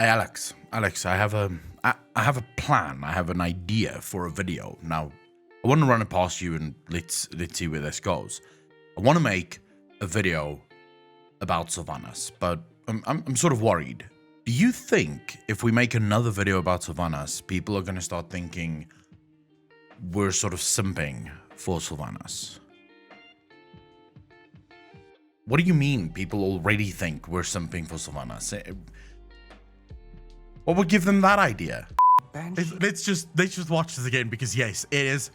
Hey Alex, I have a plan. I have an idea for a video. Now, I want to run it past you and let's see where this goes. I want to make a video about Sylvanas, but I'm sort of worried. Do you think if we make another video about Sylvanas, people are going to start thinking we're sort of simping for Sylvanas? What do you mean people already think we're simping for Sylvanas? What would give them that idea? Let's just watch this again, because yes, it is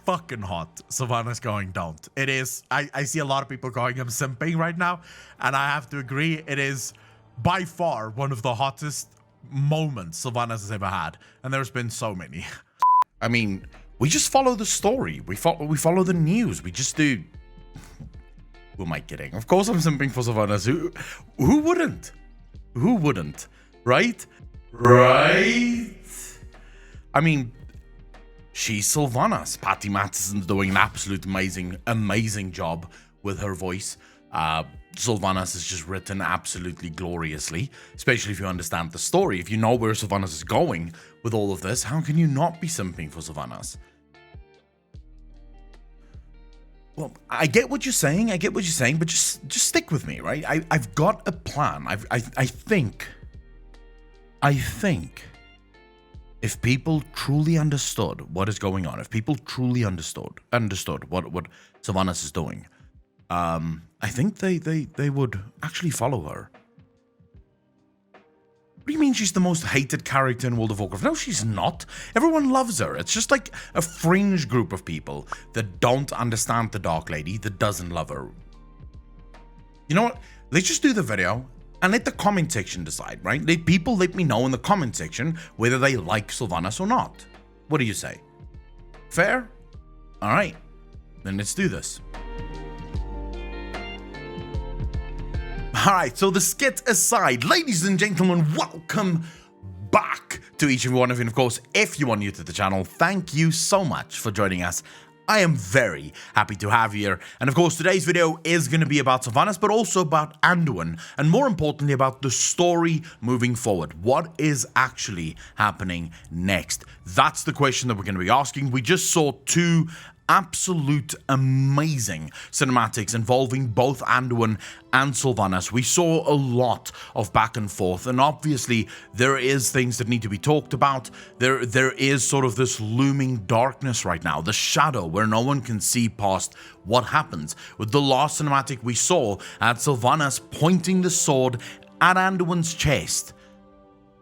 fucking hot. Sylvanas going don't. It is. I see a lot of people calling him simping right now, and I have to agree, it is by far one of the hottest moments Sylvanas has ever had, and there's been so many. I mean, we just follow the story. We follow the news. We just do. Who am I kidding? Of course I'm simping for Sylvanas. Who wouldn't? Who wouldn't? Right? Right? I mean, she's Sylvanas. Patty Matteson's doing an absolute amazing job with her voice. Sylvanas is just written absolutely gloriously, especially if you understand the story. If you know where Sylvanas is going with all of this, how can you not be simping for Sylvanas? Well, I get what you're saying, but just stick with me, right? I've got a plan. I think if people truly understood what is going on, if people truly understood what Sylvanas is doing, I think they would actually follow her. What do you mean she's the most hated character in World of Warcraft? No, she's not. Everyone loves her. It's just like a fringe group of people that don't understand the Dark Lady, that doesn't love her. You know what? Let's just do the video and let the comment section decide, right? Let me know in the comment section whether they like Sylvanas or not. What do you say? Fair? All right. Then let's do this. Alright, so the skit aside, ladies and gentlemen, welcome back to each and every one of you. And of course, if you are new to the channel, thank you so much for joining us. I am very happy to have you here. And of course, today's video is going to be about Sylvanas, but also about Anduin, and more importantly, about the story moving forward. What is actually happening next? That's the question that we're going to be asking. We just saw two absolute amazing cinematics involving both Anduin and Sylvanas. We saw a lot of back and forth, and obviously there is things that need to be talked about. There is sort of this looming darkness right now, the shadow where no one can see past what happens. With the last cinematic we saw at Sylvanas pointing the sword at Anduin's chest,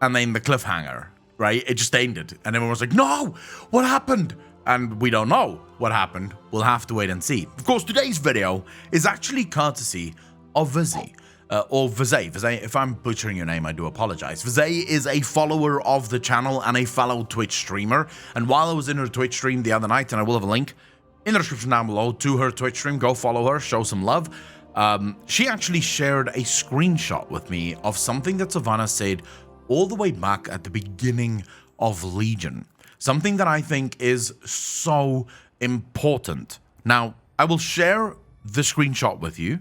and then the cliffhanger, right? It just ended, and everyone was like, no, what happened? And we don't know what happened. We'll have to wait and see. Of course, today's video is actually courtesy of Vizzy, or Vizay. Vizay, if I'm butchering your name, I do apologize. Vizay is a follower of the channel and a fellow Twitch streamer. And while I was in her Twitch stream the other night, and I will have a link in the description down below to her Twitch stream, go follow her, show some love. She actually shared a screenshot with me of something that Sylvanas said all the way back at the beginning of Legion. Something that I think is so important. Now, I will share the screenshot with you.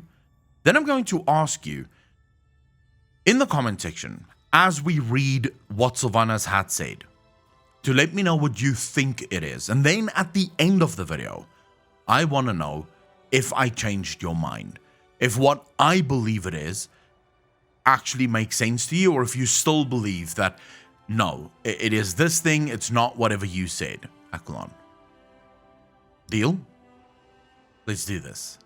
Then I'm going to ask you in the comment section, as we read what Sylvanas had said, to let me know what you think it is. And then at the end of the video, I want to know if I changed your mind. If what I believe it is actually makes sense to you, or if you still believe that no, it is this thing, it's not whatever you said. Akulon. Deal? Let's do this.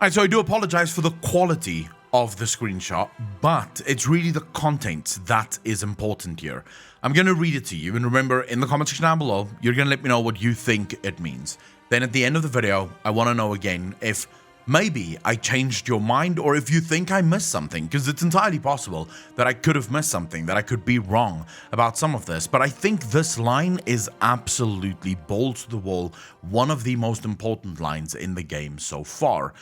Alright, so I do apologize for the quality of the screenshot, but it's really the content that is important here. I'm going to read it to you, and remember, in the comment section down below, you're going to let me know what you think it means. Then at the end of the video, I want to know again if maybe I changed your mind, or if you think I missed something, because it's entirely possible that I could have missed something, that I could be wrong about some of this. But I think this line is absolutely balls to the wall, one of the most important lines in the game so far.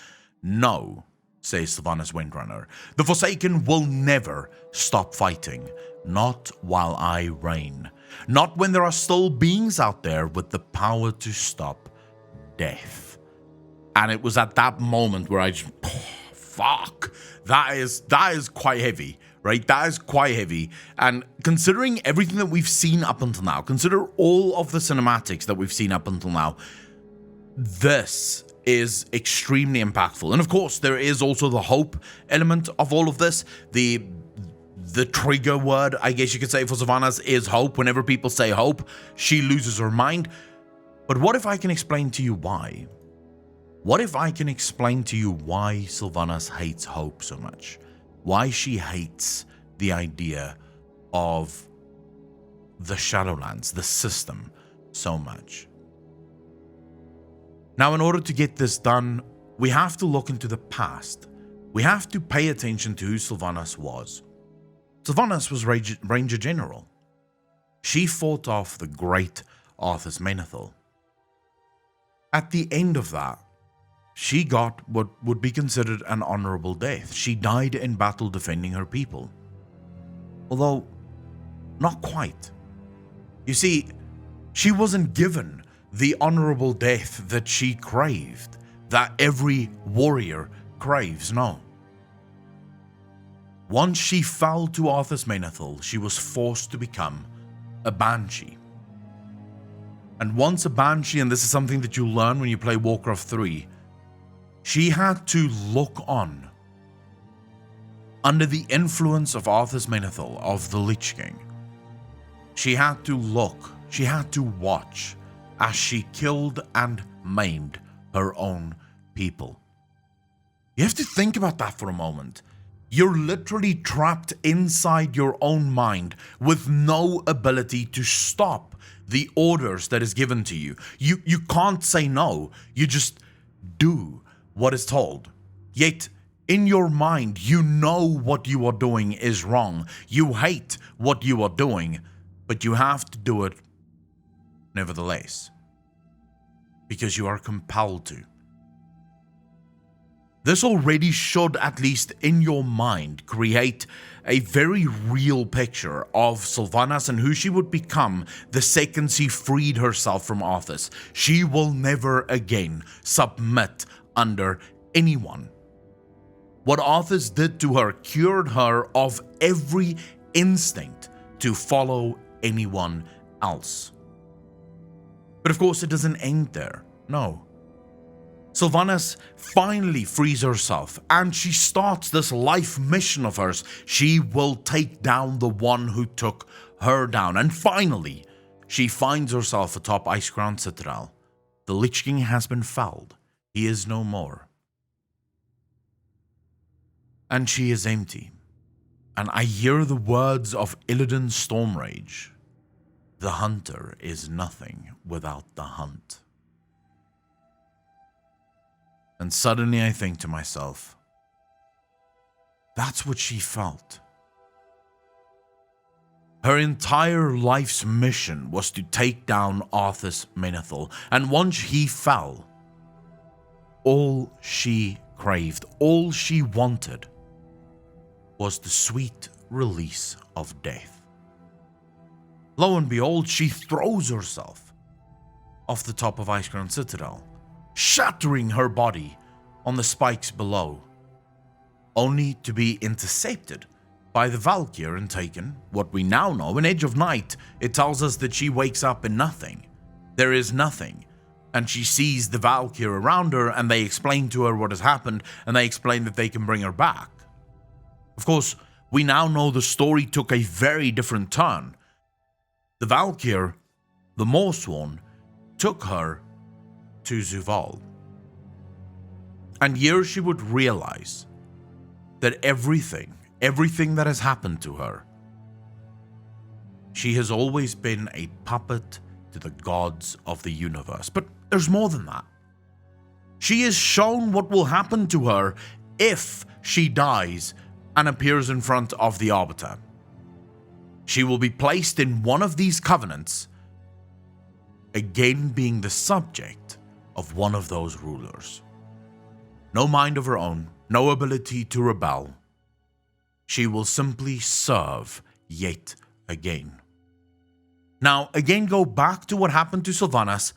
No, says Sylvanas Windrunner, the Forsaken will never stop fighting, not while I reign, not when there are still beings out there with the power to stop death. And it was at that moment where I just, fuck, that is quite heavy, right? That is quite heavy. And considering everything that we've seen up until now, consider all of the cinematics that we've seen up until now, this is extremely impactful. And of course, there is also the hope element of all of this. The trigger word, I guess you could say, for Sylvanas is hope. Whenever people say hope, she loses her mind. But what if I can explain to you why? What if I can explain to you why Sylvanas hates hope so much? Why she hates the idea of the Shadowlands, the system, so much? Now, in order to get this done, we have to look into the past. We have to pay attention to who Sylvanas was. Sylvanas was Ranger General. She fought off the great Arthas Menethil. At the end of that, she got what would be considered an honorable death. She died in battle defending her people. Although, not quite. You see, she wasn't given the honorable death that she craved, that every warrior craves, no. Once she fell to Arthas Menethil, she was forced to become a Banshee. And once a Banshee, and this is something that you learn when you play Warcraft 3, she had to look on under the influence of Arthas Menethil, of the Lich King. She had to look, she had to watch as she killed and maimed her own people. You have to think about that for a moment. You're literally trapped inside your own mind with no ability to stop the orders that is given to you. You can't say no. You just do what is told. Yet, in your mind, you know what you are doing is wrong. You hate what you are doing, but you have to do it nevertheless, because you are compelled to. This already should, at least in your mind, create a very real picture of Sylvanas and who she would become the second she freed herself from Arthas. She will never again submit under anyone. What Arthas did to her cured her of every instinct to follow anyone else. But of course, it doesn't end there. No. Sylvanas finally frees herself, and she starts this life mission of hers. She will take down the one who took her down. And finally, she finds herself atop Icecrown Citadel. The Lich King has been felled. He is no more. And she is empty. And I hear the words of Illidan Stormrage. The hunter is nothing without the hunt. And suddenly I think to myself, that's what she felt. Her entire life's mission was to take down Arthas Menethil, and once he fell, all she craved, all she wanted, was the sweet release of death. Lo and behold, she throws herself off the top of Icecrown Citadel, shattering her body on the spikes below, only to be intercepted by the Valkyr and taken, what we now know, in Edge of Night. It tells us that she wakes up in nothing. There is nothing. And she sees the Valkyr around her, and they explain to her what has happened, and they explain that they can bring her back. Of course, we now know the story took a very different turn. The Valkyr, the Morsworn, took her to Zuval. And here she would realize that everything that has happened to her, she has always been a puppet to the gods of the universe. But there's more than that. She is shown what will happen to her if she dies and appears in front of the Arbiter. She will be placed in one of these covenants, again being the subject of one of those rulers. No mind of her own, no ability to rebel. She will simply serve yet again. Now, again, go back to what happened to Sylvanas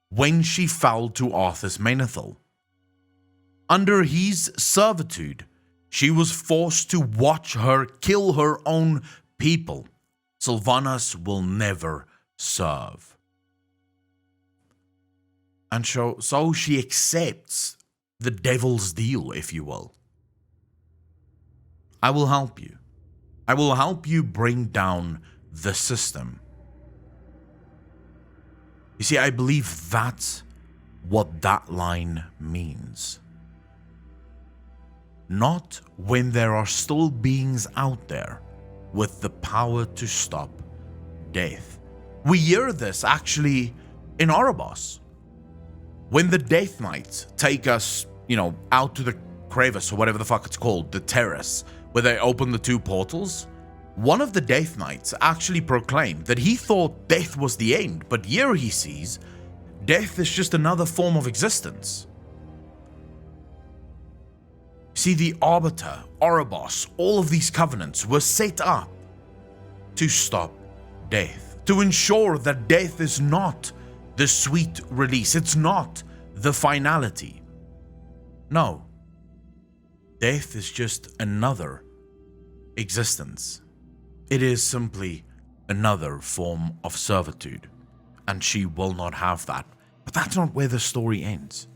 when she fell to Arthas Menethil. Under his servitude, She was forced to watch her kill her own people. Sylvanas will never serve. And so she accepts the devil's deal, if you will. I will help you. I will help you bring down the system. You see, I believe that's what that line means. Not when there are still beings out there with the power to stop death. We hear this actually in Erebos. When the Death Knights take us, out to the crevice or whatever the fuck it's called, the terrace, where they open the two portals, one of the Death Knights actually proclaimed that he thought death was the end, but here he sees death is just another form of existence. See, the Arbiter, Erebos, all of these covenants were set up to stop death, to ensure that death is not the sweet release, it's not the finality. No, death is just another existence. It is simply another form of servitude, and she will not have that. But that's not where the story ends.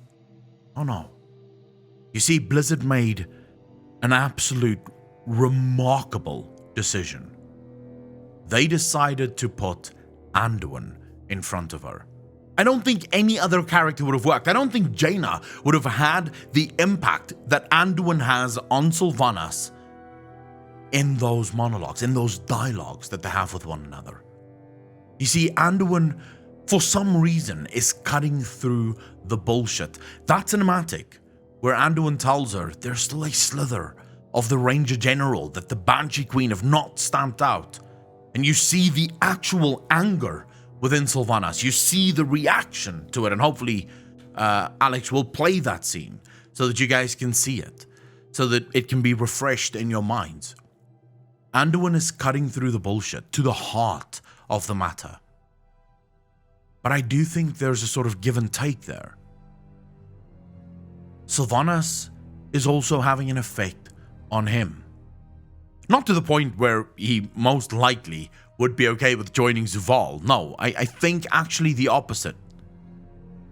Oh no. You see, Blizzard made an absolute remarkable decision. They decided to put Anduin in front of her. I don't think any other character would have worked. I don't think Jaina would have had the impact that Anduin has on Sylvanas in those monologues, in those dialogues that they have with one another. You see, Anduin, for some reason, is cutting through the bullshit. That cinematic where Anduin tells her there's still a slither of the Ranger General that the Banshee Queen have not stamped out. And you see the actual anger within Sylvanas. You see the reaction to it, and hopefully Alex will play that scene so that you guys can see it, so that it can be refreshed in your minds. Anduin is cutting through the bullshit to the heart of the matter. But I do think there's a sort of give and take there. Sylvanas is also having an effect on him. Not to the point where he most likely would be okay with joining Zuval. No, I think actually the opposite.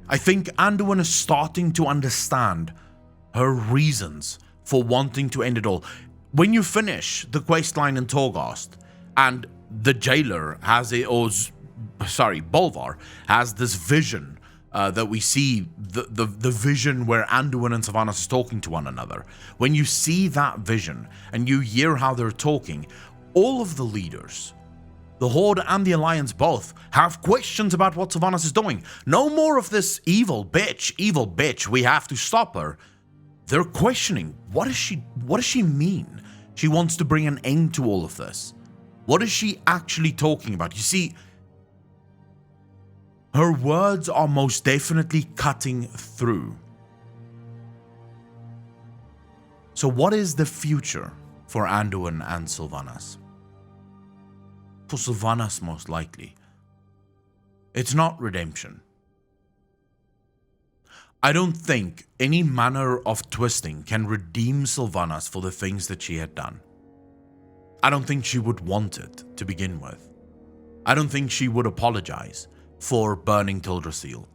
I think Anduin is starting to understand her reasons for wanting to end it all. When you finish the questline in Torghast, and the jailer has Bolvar has this vision that we see, the vision where Anduin and Sylvanas is talking to one another. When you see that vision and you hear how they're talking, all of the leaders, the Horde and the Alliance both, have questions about what Sylvanas is doing. No more of this evil bitch, we have to stop her. They're questioning, what does she mean? She wants to bring an end to all of this. What is she actually talking about? You see, her words are most definitely cutting through. So what is the future for Anduin and Sylvanas? For Sylvanas, most likely, it's not redemption. I don't think any manner of twisting can redeem Sylvanas for the things that she had done. I don't think she would want it to begin with. I don't think she would apologize for burning Tildrassil.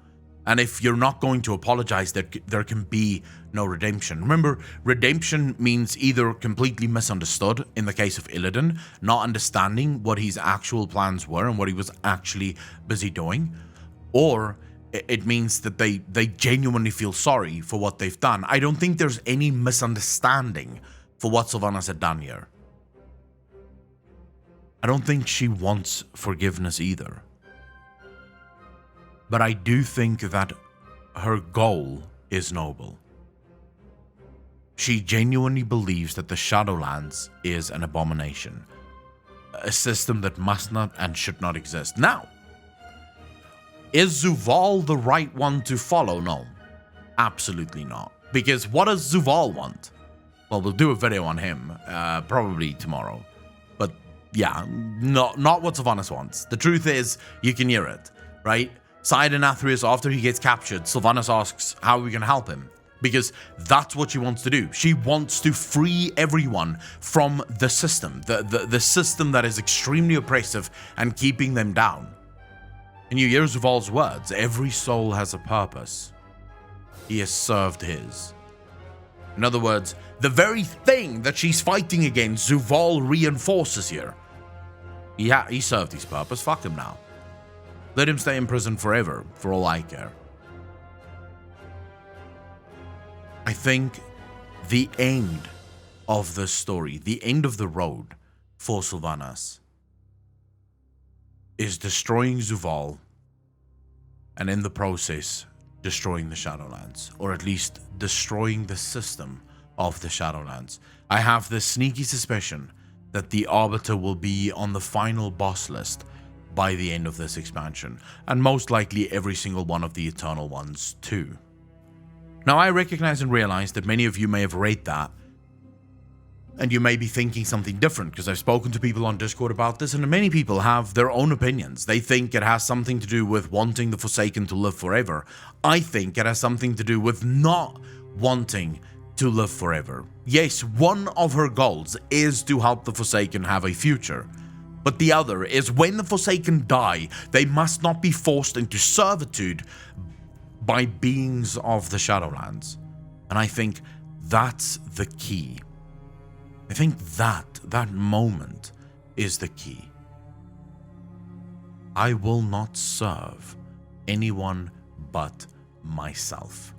And if you're not going to apologize, there can be no redemption. Remember, redemption means either completely misunderstood, in the case of Illidan, not understanding what his actual plans were and what he was actually busy doing, or it means that they genuinely feel sorry for what they've done. I don't think there's any misunderstanding for what Sylvanas had done here. I don't think she wants forgiveness either. But I do think that her goal is noble. She genuinely believes that the Shadowlands is an abomination, a system that must not and should not exist. Now, is Zuval the right one to follow? No, absolutely not. Because what does Zuval want? Well, we'll do a video on him, probably tomorrow. But yeah, not what Sylvanas wants. The truth is, you can hear it, right? Side and Athreus, after he gets captured, Sylvanas asks, how are we going to help him? because that's what she wants to do. She wants to free everyone from the system, the system that is extremely oppressive and keeping them down. And you hear Zuval's words, every soul has a purpose. He has served his. In other words, the very thing that she's fighting against, Zuval reinforces here. He served his purpose, fuck him now. Let him stay in prison forever, for all I care. I think the end of the story, the end of the road for Sylvanas is destroying Zuval and in the process destroying the Shadowlands, or at least destroying the system of the Shadowlands. I have this sneaky suspicion that the Arbiter will be on the final boss list by the end of this expansion, and most likely every single one of the Eternal ones too. Now, I recognize and realize that many of you may have read that, and you may be thinking something different, because I've spoken to people on Discord about this, and many people have their own opinions. They think it has something to do with wanting the Forsaken to live forever. I think it has something to do with not wanting to live forever. Yes, one of her goals is to help the Forsaken have a future, but the other is when the Forsaken die, they must not be forced into servitude by beings of the Shadowlands. And I think that's the key. I think that moment is the key. I will not serve anyone but myself.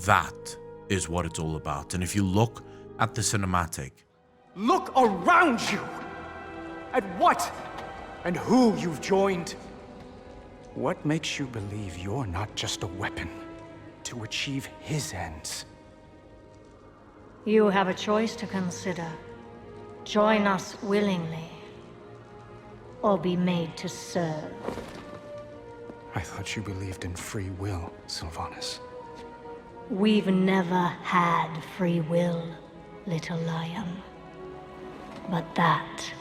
That is what it's all about. And if you look at the cinematic, look around you at what and who you've joined. What makes you believe you're not just a weapon to achieve his ends? You have a choice to consider. Join us willingly, or be made to serve. I thought you believed in free will, Sylvanas. We've never had free will, little lion. But that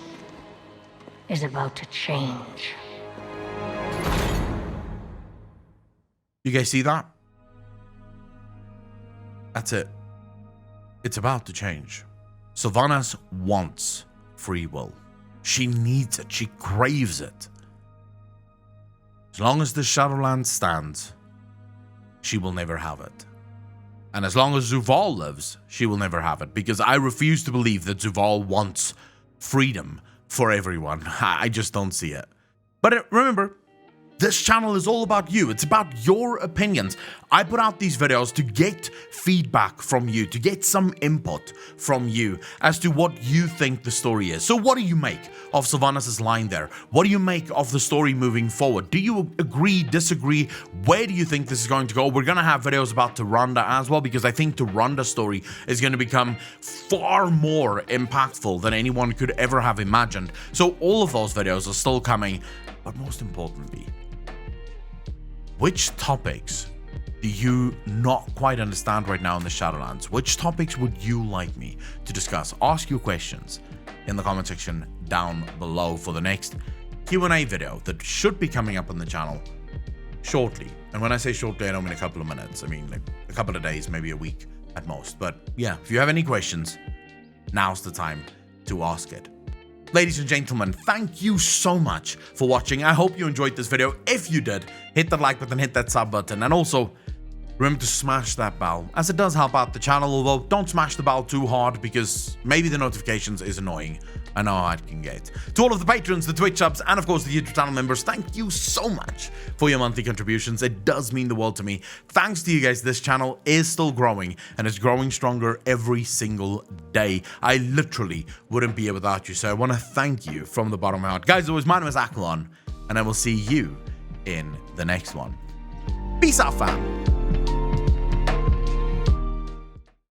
is about to change. You guys see that? That's it. It's about to change. Sylvanas wants free will. She needs it. She craves it. As long as the Shadowlands stands, she will never have it. And as long as Zuval lives, she will never have it. Because I refuse to believe that Zuval wants freedom for everyone. I just don't see it. But remember, this channel is all about you. It's about your opinions. I put out these videos to get feedback from you, to get some input from you as to what you think the story is. So what do you make of Sylvanas' line there? What do you make of the story moving forward? Do you agree, disagree? Where do you think this is going to go? We're going to have videos about Tyrande as well, because I think Tyrande's story is going to become far more impactful than anyone could ever have imagined. So all of those videos are still coming, but most importantly, which topics do you not quite understand right now in the Shadowlands? Which topics would you like me to discuss? Ask your questions in the comment section down below for the next Q&A video that should be coming up on the channel shortly. And when I say shortly, I don't mean a couple of minutes. I mean like a couple of days, maybe a week at most. But yeah, if you have any questions, now's the time to ask it. Ladies and gentlemen, thank you so much for watching. I hope you enjoyed this video. If you did, hit that like button, hit that sub button, and also remember to smash that bell, as it does help out the channel, although don't smash the bell too hard because maybe the notifications is annoying. I know how it can get. To all of the patrons, the Twitch subs, and of course the YouTube channel members, thank you so much for your monthly contributions. It does mean the world to me. Thanks to you guys, this channel is still growing, and it's growing stronger every single day. I literally wouldn't be here without you, so I want to thank you from the bottom of my heart. Guys, always, my name is Akalon, and I will see you in the next one. Peace out, fam.